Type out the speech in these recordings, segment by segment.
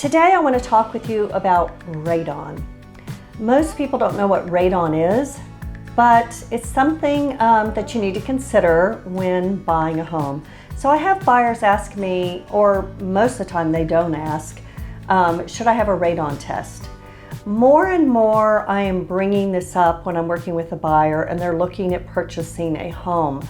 Today I want to talk with you about radon. Most people don't know what radon is, but it's something that you need to consider when buying a home. So I have buyers ask me, or most of the time they don't ask, should I have a radon test? More and more I am bringing this up when I'm working with a buyer and they're looking at purchasing a home.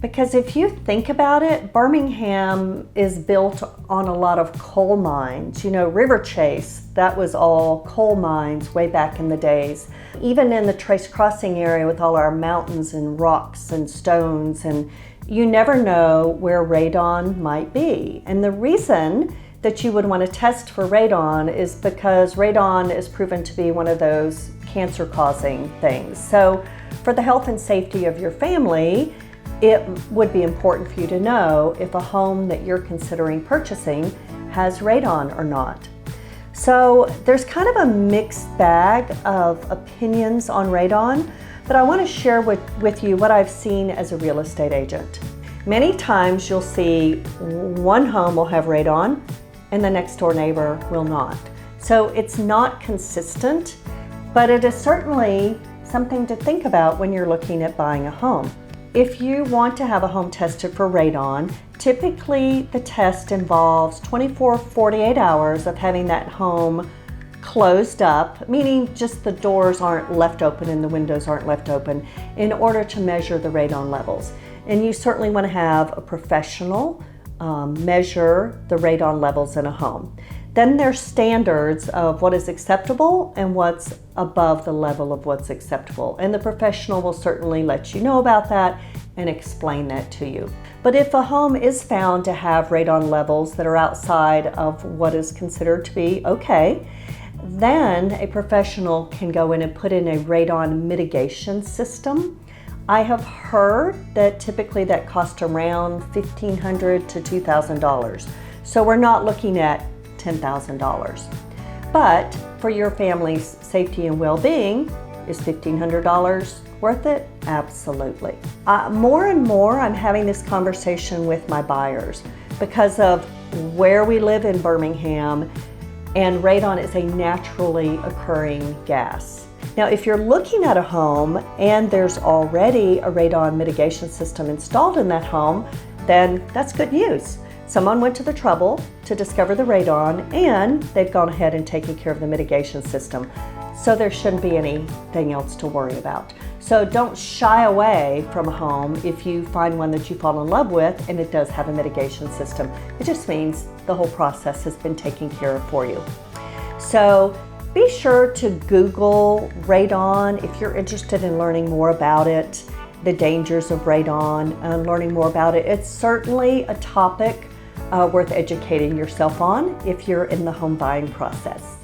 Because if you think about it, Birmingham is built on a lot of coal mines. You know, River Chase, that was all coal mines way back in the days. Even in the Trace Crossing area with all our mountains and rocks and stones, and you never know where radon might be. And the reason that you would want to test for radon is because radon is proven to be one of those cancer-causing things. So for the health and safety of your family, it would be important for you to know if a home that you're considering purchasing has radon or not. So there's kind of a mixed bag of opinions on radon, but I want to share with you what I've seen as a real estate agent. Many times you'll see one home will have radon and the next door neighbor will not. So it's not consistent, but it is certainly something to think about when you're looking at buying a home. If you want to have a home tested for radon, typically the test involves 48 hours of having that home closed up, meaning just the doors aren't left open and the windows aren't left open, in order to measure the radon levels. And you certainly want to have a professional measure the radon levels in a home. Then there's standards of what is acceptable and what's above the level of what's acceptable. And the professional will certainly let you know about that and explain that to you. But if a home is found to have radon levels that are outside of what is considered to be okay, then a professional can go in and put in a radon mitigation system. I have heard that typically that costs around $1,500 to $2,000. So we're not looking at $10,000. But for your family's safety and well-being, is $1,500 worth it? Absolutely. More and more I'm having this conversation with my buyers because of where we live in Birmingham, and radon is a naturally occurring gas. Now, if you're looking at a home and there's already a radon mitigation system installed in that home, then that's good news. Someone went to the trouble to discover the radon and they've gone ahead and taken care of the mitigation system. So there shouldn't be anything else to worry about. So don't shy away from a home if you find one that you fall in love with and it does have a mitigation system. It just means the whole process has been taken care of for you. So be sure to Google radon if you're interested in learning more about it, the dangers of radon, and learning more about it. It's certainly a topic worth educating yourself on if you're in the home buying process.